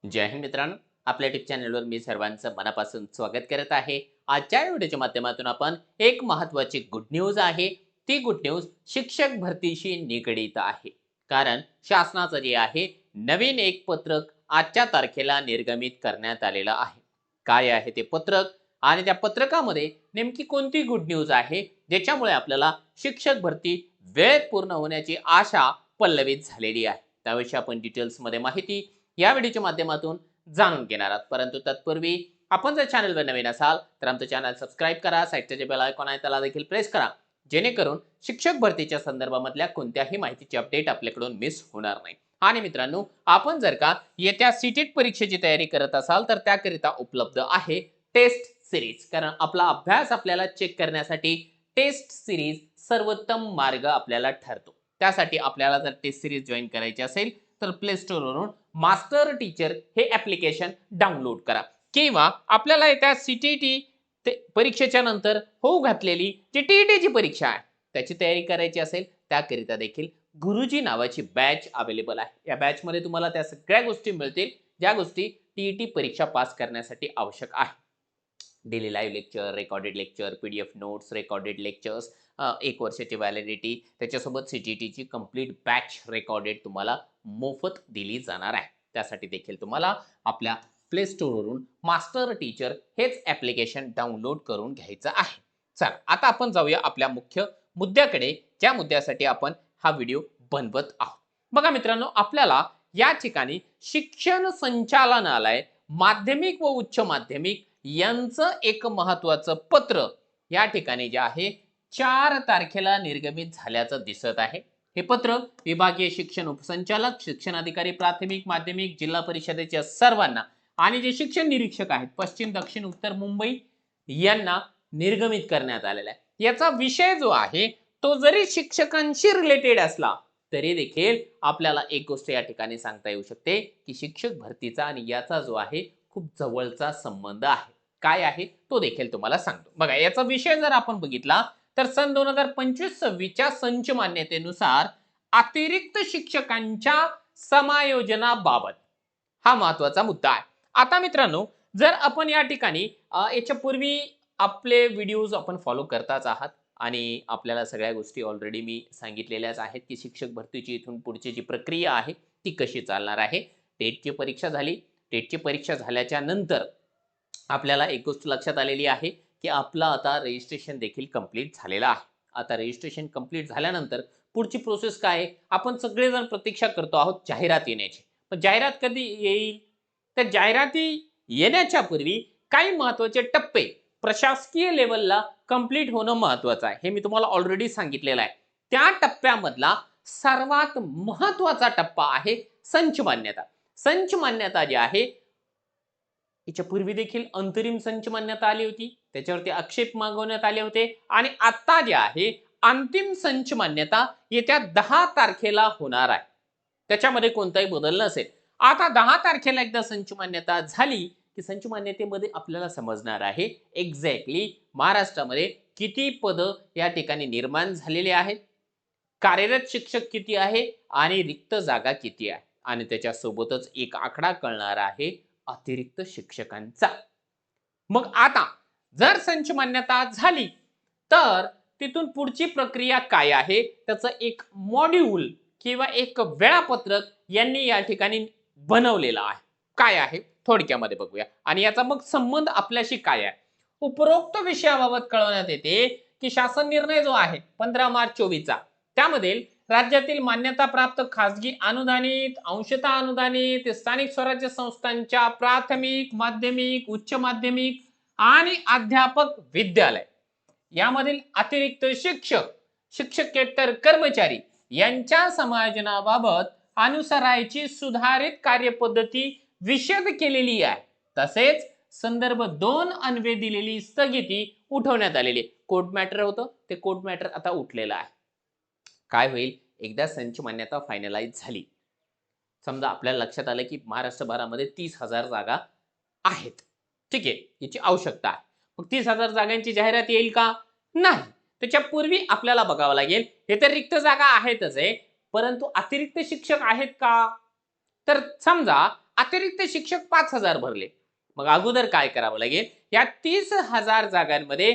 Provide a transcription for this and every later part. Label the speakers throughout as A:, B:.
A: जय हिंद मित्रांनो, आपल्या यूट्यूब चॅनलवर मी सर्वांचं मनापासून स्वागत करत आहे. आजच्या व्हिडिओच्या माध्यमातून आपण एक महत्त्वाची गुड न्यूज आहे. ती गुड न्यूज शिक्षक भरतीशी निगडीत आहे. कारण शासनाचं जे आहे नवीन एक पत्रक आजच्या तारखेला निर्गमित करण्यात आलेलं आहे. काय आहे ते पत्रक आणि त्या पत्रकामध्ये नेमकी कोणती गुड न्यूज आहे ज्याच्यामुळे आपल्याला शिक्षक भरती वेळेत पूर्ण होण्याची आशा पल्लवित झालेली आहे. त्याविषयी आपण डिटेल्समध्ये माहिती या व्हिडिओच्या माध्यमातून जाणून घेणार आहात. परंतु तत्पूर्वी आपण जर चॅनलवर नवीन असाल तर आमचं चॅनल सबस्क्राईब करा, साईडचे जे बेल आयकॉन आहे त्याला देखील प्रेस करा, जेणेकरून शिक्षक भरतीच्या संदर्भामधल्या कोणत्याही माहितीची अपडेट आपल्याकडून मिस होणार नाही. आणि मित्रांनो, आपण जर का येत्या सीटेट परीक्षेची तयारी करत असाल तर त्याकरिता उपलब्ध आहे टेस्ट सिरीज. कारण आपला अभ्यास आपल्याला चेक करण्यासाठी टेस्ट सिरीज सर्वोत्तम मार्ग आपल्याला ठरतो. त्यासाठी आपल्याला जर टेस्ट सिरीज जॉईन करायची असेल तर प्ले स्टोअरवरून मास्टर टीचर हे ऍप्लिकेशन डाउनलोड करा, किंवा आपल्याला येत्या सीटीटी परीक्षेच्या नंतर होऊ घातलेली जी टीईटीची परीक्षा आहे त्याची तयारी करायची असेल त्याकरिता देखील गुरुजी नावाची बॅच अवेलेबल आहे. या बॅच मध्ये तुम्हाला त्या सगळ्या गोष्टी मिळतील ज्या गोष्टी टीईटी परीक्षा पास करण्यासाठी आवश्यक आहे. Daily live lecture, recorded lecture, PDF notes, recorded lectures, एक वर्षाची व्हॅलिडिटी, त्याच्यासोबत सीटीटीची कंप्लीट बॅच रेकॉर्डेड तुम्हाला मोफत दिली जाणार आहे. त्यासाठी देखील तुम्हाला आपल्या प्ले स्टोअरवरून मास्टर टीचर हेच ॲप्लिकेशन डाउनलोड करून घ्यायचं आहे. चला आता आपण जाऊया आपल्या मुख्य मुद्द्याकडे, ज्या मुद्द्यासाठी आपण हा व्हिडिओ बनवत आहोत. बघा मित्रांनो, आपल्याला या ठिकाणी शिक्षण संचालनालय माध्यमिक व उच्च माध्यमिक यांचं एक महत्वाचं पत्र या ठिकाणी जे आहे 4 तारखेला निर्गमित झाल्याचं दिसत आहे. हे पत्र विभागीय शिक्षण उपसंचालक, शिक्षण अधिकारी, प्राथमिक, माध्यमिक, जिल्हा परिषदेच्या सर्वांना आणि जे शिक्षण निरीक्षक आहेत पश्चिम, दक्षिण, उत्तर मुंबई यांना निर्गमित करण्यात आलेला आहे. याचा विषय जो आहे तो जरी शिक्षकांशी रिलेटेड असला तरी देखील आपल्याला एक गोष्ट या ठिकाणी सांगता येऊ शकते की शिक्षक भरतीचा आणि याचा जो आहे खूप जवळचा संबंध आहे. काय आहे तो देखील तुम्हाला सांगतो. बघा, याचा विषय जर आपण बघितला तर सन 2025-26च्या संच मान्यतेनुसार अतिरिक्त शिक्षकांच्या समायोजनाबाबत हा महत्वाचा मुद्दा आहे. आता मित्रांनो, जर आपण या ठिकाणी याच्यापूर्वी आपले व्हिडिओज आपण फॉलो करताच आहात आणि आपल्याला सगळ्या गोष्टी ऑलरेडी मी सांगितलेल्याच आहेत की शिक्षक भरतीची इथून पुढची जी प्रक्रिया आहे ती कशी चालणार आहे. टेटची परीक्षा झाली. टेटची परीक्षा झाल्याच्या नंतर आपल्याला एक गोष्ट लक्षात आलेली आहे की आपला आता रजिस्ट्रेशन देखील कंप्लीट झालेलं आहे. आता रजिस्ट्रेशन कंप्लीट झाल्यानंतर पुढची प्रोसेस काय आहे, आपण सगळेजण प्रतीक्षा करतो आहोत जाहिरात येण्याची. पण जाहिरात कधी येईल? तर जाहिराती येण्याच्या पूर्वी काही महत्त्वाचे टप्पे प्रशासकीय लेवलला कंप्लीट होणं महत्त्वाचं आहे. हे मी तुम्हाला ऑलरेडी सांगितलेलं आहे. त्या टप्प्यामधला सर्वात महत्त्वाचा टप्पा आहे संच मान्यता. संच मान्यता जी आहे याच्यापूर्वी देखील अंतरिम संच मान्यता आली होती, त्याच्यावरती आक्षेप मागवण्यात आले होते आणि आता जे आहे अंतिम संच मान्यता येत्या 10 तारखेला होणार आहे. त्याच्यामध्ये कोणताही बदल नसेल. आता 10 तारखेला एकदा संच मान्यता झाली की संच मान्यतेमध्ये आपल्याला समजणार आहे एक्झॅक्टली महाराष्ट्रामध्ये किती पद या ठिकाणी निर्माण झालेले आहेत, कार्यरत शिक्षक किती आहे आणि रिक्त जागा किती आहे, आणि त्याच्यासोबतच एक आकडा कळणार आहे अतिरिक्त शिक्षकांचा. मग आता जर संच मान्यता झाली तर तिथून पुढची प्रक्रिया काय आहे त्याचं एक मॉड्यूल किंवा एक वेळापत्रक यांनी या ठिकाणी बनवलेलं आहे. काय आहे थोडक्यामध्ये बघूया आणि याचा मग संबंध आपल्याशी काय आहे. उपरोक्त विषयाबाबत कळवण्यात येते की शासन निर्णय जो आहे 15 मार्च 24चा, त्यामध्ये राज्यातील मान्यता प्राप्त खासगी अनुदानित, अंशतः अनुदानित स्थानिक स्वराज्य संस्थांच्या प्राथमिक, माध्यमिक, उच्च माध्यमिक आणि अध्यापक विद्यालय यामधील अतिरिक्त शिक्षक, शिक्षकेतर कर्मचारी यांच्या समायोजनाबाबत अनुसरायची सुधारित कार्यपद्धती विशद केलेली आहे. तसेच संदर्भ 2 अन्वये दिलेली स्थगिती उठवण्यात आलेली. कोर्ट मॅटर होतं ते कोर्ट मॅटर आता उठलेलं आहे. काय होईल एकदा संच मान्यता फायनलाइज झाली, समजा आपल्याला लक्षात आलं की महाराष्ट्रभरामध्ये 30,000 जागा आहेत, ठीक आहे, याची आवश्यकता आहे. मग 30,000 जागांची जाहिरात येईल का? नाही. त्याच्यापूर्वी आपल्याला बघावं लागेल हे तर रिक्त जागा आहेतच आहे, परंतु अतिरिक्त शिक्षक आहेत का? तर समजा अतिरिक्त शिक्षक 5,000 भरले. मग अगोदर काय करावं लागेल? या 30,000 जागांमध्ये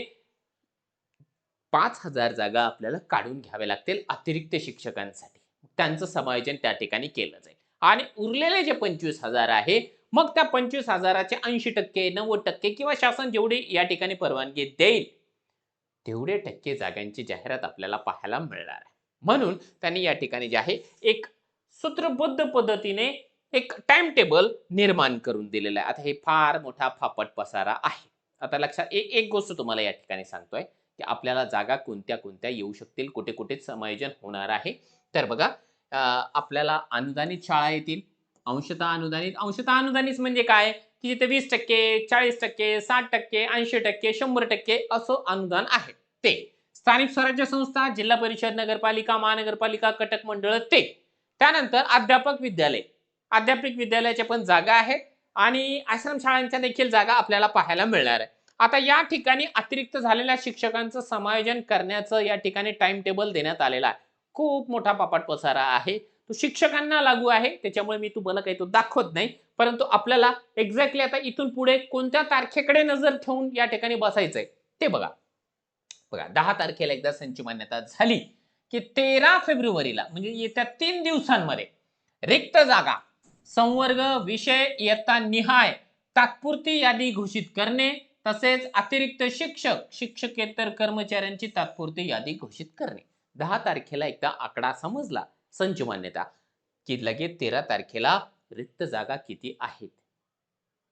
A: 5,000 जागा आपल्याला काढून घ्याव्या लागतील अतिरिक्त शिक्षकांसाठी. त्यांचं समायोजन त्या ठिकाणी केलं जाईल. आणि उरलेले जे 25,000 आहे, मग त्या 25,000चे 80% 90% किंवा शासन जेवढी या ठिकाणी परवानगी देईल, तेवढे टक्के जागांची जाहिरात आपल्याला पाहायला मिळणार आहे. म्हणून त्यांनी या ठिकाणी जे आहे एक सूत्रबद्ध पद्धतीने एक टाइम टेबल निर्माण करून दिलेला आहे. आता हे फार मोठा फापट पसारा आहे. आता लक्षात एक गोष्ट तुम्हाला या ठिकाणी सांगतोय की आपल्याला जागा कोणत्या कोणत्या येऊ शकतील, कुठे कुठे समायोजन होणार आहे. तर बघा, आपल्याला अनुदानित शाळा येतील, अंशतः अनुदानित. अंशतः अनुदानित म्हणजे काय? की जिथे 20%, 40%, 60%, 80%, 100% असं अनुदान आहे ते. स्थानिक स्वराज्य संस्था, जिल्हा परिषद, नगरपालिका, महानगरपालिका, कटक मंडळ ते. त्यानंतर अध्यापक विद्यालय, अध्यापक विद्यालयाच्या पण जागा आहेत आणि आश्रमशाळांच्या देखील जागा आपल्याला पाहायला मिळणार आहे. आता या ठिकाणी अतिरिक्त झालेल्या शिक्षकांचं समायोजन करण्याचं या ठिकाणी टाइम टेबल देण्यात आलेला आहे. खूप मोठा पापाट पसारा आहे. तो शिक्षकांना लागू आहे, त्याच्यामुळे मी तुम्हाला काही तो दाखवत नाही. परंतु आपल्याला एक्झॅक्टली आता इथून पुढे कोणत्या तारखेकडे नजर ठेवून या ठिकाणी बसायचंय ते बघा. 10 तारखेला एकदा संच मान्यता झाली की 13 फेब्रुवारीला म्हणजे येत्या 3 दिवसांमध्ये रिक्त जागा, संवर्ग, विषय, इयत्ता निहाय तात्पुरती यादी घोषित करणे, तसेच अतिरिक्त शिक्षक, शिक्षकेतर कर्मचाऱ्यांची तात्पुरती यादी घोषित करणे. 10 तारखेला एकदा आकडा समजला संच मान्यता की लगेच 13 तारखेला रिक्त जागा किती आहेत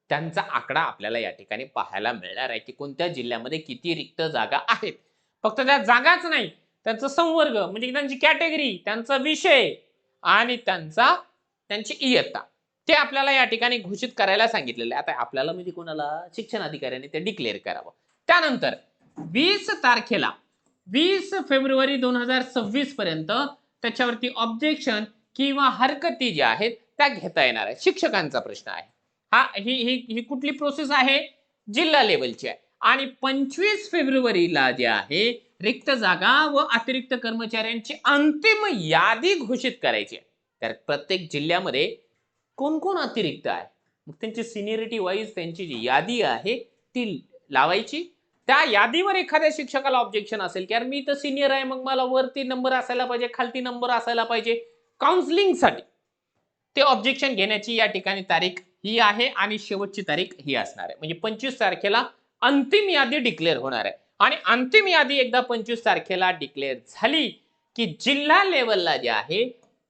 A: त्यांचा आकडा आपल्याला या ठिकाणी पाहायला मिळणार आहे की कोणत्या जिल्ह्यामध्ये किती रिक्त जागा आहेत. फक्त त्या जागाच नाही, त्यांचा संवर्ग म्हणजे त्यांची कॅटेगरी, त्यांचा विषय आणि त्यांची इयत्ता ते आपल्याला या ठिकाणी घोषित करायला सांगितलेले. आता आपल्याला म्हणजे कोणाला? शिक्षण अधिकाऱ्यांनी ते डिक्लेअर करावं. त्यानंतर 20 तारखेला 20 फेब्रुवारी 2026 पर्यंत त्याच्यावरती ऑब्जेक्शन किंवा हरकती ज्या आहेत त्या घेता येणार आहे. शिक्षकांचा प्रश्न आहे हा. ही कुठली प्रोसेस आहे? जिल्हा लेवलची आहे. आणि 25 फेब्रुवारीला जे आहे रिक्त जागा व अतिरिक्त कर्मचाऱ्यांची अंतिम यादी घोषित करायची आहे. तर प्रत्येक जिल्ह्यामध्ये कोण कोण अतिरिक्त आहे, मग त्यांची सिनियरिटी वाईज त्यांची जी यादी आहे ती लावायची. त्या यादीवर एखाद्या शिक्षकाला ऑब्जेक्शन असेल की यार मी तर सिनियर आहे, मग मला वरती नंबर असायला पाहिजे, खालती नंबर असायला पाहिजे, काउन्सिलिंगसाठी ते ऑब्जेक्शन घेण्याची या ठिकाणी तारीख ही आहे आणि शेवटची तारीख ही असणार आहे. म्हणजे 25 तारखेला अंतिम यादी डिक्लेअर होणार आहे. आणि अंतिम यादी एकदा 25 तारखेला डिक्लेअर झाली की जिल्हा लेवलला जे आहे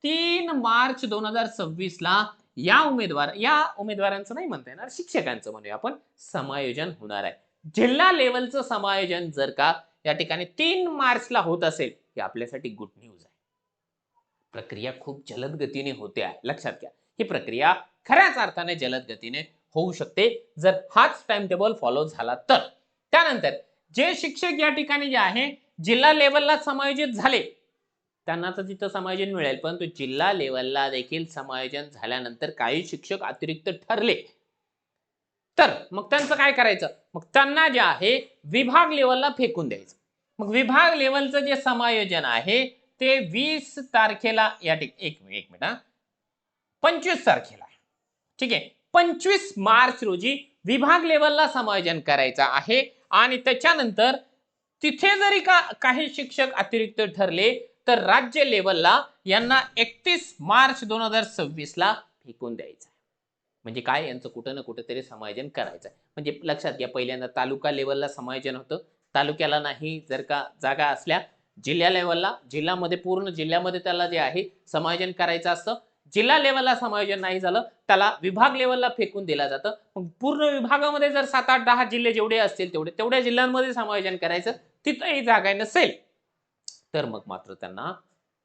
A: 3 मार्च 2026 ला या उमेदवारांचं नाही म्हणता येणार, शिक्षकांचं म्हणूया आपण, समायोजन होणार आहे. जिल्हा लेवलचं समायोजन जर का या ठिकाणी 3 मार्चला होत असेल, हे आपल्यासाठी गुड न्यूज आहे. प्रक्रिया खूप जलद गतीने होते आहे, लक्षात घ्या. ही प्रक्रिया खऱ्याच अर्थाने जलद गतीने होऊ शकते जर हाच टाइम टेबल फॉलो झाला तर. त्यानंतर जे शिक्षक या ठिकाणी जे आहे जिल्हा लेवलला समायोजित झाले त्यांना तर तिथं समायोजन मिळेल, परंतु जिल्हा लेवलला देखील समायोजन झाल्यानंतर काही शिक्षक अतिरिक्त ठरले तर मग त्यांचं काय करायचं? मग त्यांना जे आहे विभाग लेवलला फेकून द्यायचं. मग विभाग लेवलचं जे समायोजन आहे ते 20 तारखेला या एक मिनिट 25 तारखेला, ठीक आहे, 25 मार्च रोजी विभाग लेवलला समायोजन करायचं आहे. आणि त्याच्यानंतर तिथे जरी काही शिक्षक अतिरिक्त ठरले तर राज्य लेवलला यांना 31 मार्च 2026 ला फेकून द्यायचं. म्हणजे काय? यांचं कुठं ना कुठं तरी समायोजन करायचं. म्हणजे लक्षात घ्या, पहिल्यांदा तालुका लेवलला समायोजन होतं, तालुक्याला नाही जर का जागा असल्या, जिल्हा लेवलला, जिल्ह्यामध्ये पूर्ण जिल्ह्यामध्ये त्याला जे आहे समायोजन करायचं असतं. जिल्हा लेवलला समायोजन नाही झालं त्याला विभाग लेवलला फेकून दिलं जातं. मग पूर्ण विभागामध्ये जर 7, 8, 10 जिल्हे जेवढे असतील तेवढ्या जिल्ह्यांमध्ये समायोजन करायचं. तिथंही जागा नसेल तर मग मात्र त्यांना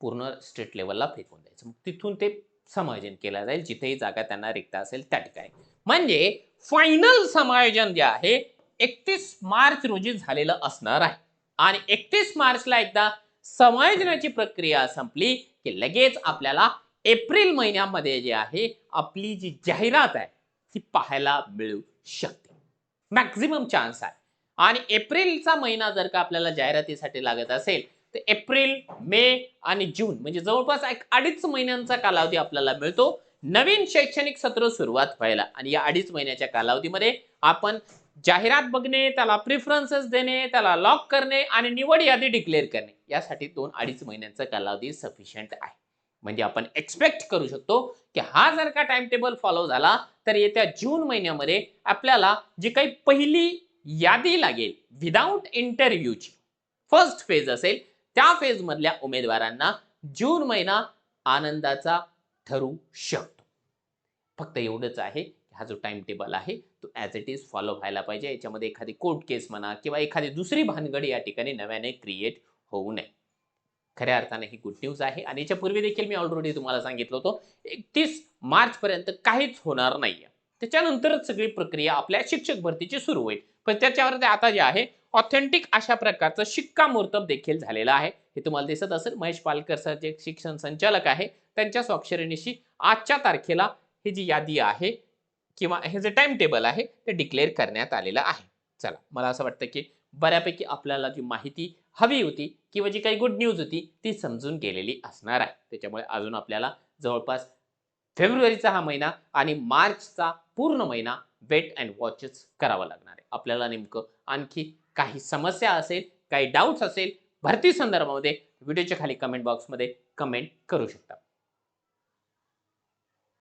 A: पूर्ण स्टेट लेवलला फेकून द्यायचं. मग तिथून ते समायोजन केलं जाईल जिथेही जागा त्यांना रिक्त असेल त्या ठिकाणी. म्हणजे फायनल समायोजन जे आहे 31 मार्च रोजी झालेलं असणार आहे. आणि 31 मार्चला एकदा समायोजनाची प्रक्रिया संपली की लगेच आपल्याला एप्रिल महिन्यामध्ये जे आहे आपली जी जाहिरात आहे ती पाहायला मिळू शकते. मॅक्झिमम चान्स आहे. आणि एप्रिलचा महिना जर का आपल्याला जाहिरातीसाठी लागत असेल तर एप्रिल, मे आणि जून म्हणजे जवळपास 2.5 महिन्यांचा कालावधी आपल्याला मिळतो नवीन शैक्षणिक सत्र सुरुवात व्हायला आणि या 2.5 महिन्याच्या कालावधीमध्ये आपण जाहिरात बघणे, त्याला प्रिफरन्सेस देणे, त्याला लॉक करणे आणि निवड यादी डिक्लेअर करणे यासाठी 2-2.5 महिन्यांचा कालावधी सफिशियंट आहे. म्हणजे आपण एक्सपेक्ट करू शकतो की हा जर का टाइम टेबल फॉलो झाला तर येत्या जून महिन्यामध्ये आपल्याला जी काही पहिली यादी लागेल विदाउट इंटरव्ह्यूची फर्स्ट फेज असेल, त्या फेज मधल्या उमेदवारांना जून महिना आनंदाचा ठरू शकतो. फक्त एवढंच आहे की हा जो टाइम टेबल आहे तो ॲज इट इज फॉलो व्हायला पाहिजे. याच्यामध्ये एखादी कोर्ट केस म्हणा किंवा एखादी दुसरी भानगड या ठिकाणी नव्याने क्रिएट होऊ नये. खऱ्या अर्थाने ही गुड न्यूज आहे आणि याच्यापूर्वी देखील मी ऑलरेडी तुम्हाला सांगितलं होतं 31 मार्च पर्यंत काहीच होणार नाहीये. त्याच्यानंतरच सगळी प्रक्रिया आपल्या शिक्षक भरतीची सुरू होईल. पण त्याच्यावर ते आता जे आहे ऑथेंटिक अशा प्रकारचं शिक्कामोर्तब देखील झालेलं आहे. हे तुम्हाला दिसत असेल महेश पालकर सर जे शिक्षण संचालक आहे त्यांच्या स्वाक्षरीनिशी आजच्या तारखेला ही जी यादी आहे किंवा हे जे टाइम टेबल आहे ते डिक्लेअर करण्यात आलेलं आहे. चला मला असं वाटतं की बऱ्यापैकी आपल्याला जी माहिती हवी होती किंवा जी काही गुड न्यूज होती ती समजून गेलेली असणार आहे. त्याच्यामुळे अजून आपल्याला जवळपास फेब्रुवारीचा हा महिना आणि मार्चचा पूर्ण महिना वेट अँड वॉचच करावा लागणार आहे. आपल्याला नेमकं आणखी काही समस्या असेल, काही डाऊट्स असेल भरती संदर्भामध्ये व्हिडिओच्या खाली कमेंट बॉक्समध्ये कमेंट करू शकता.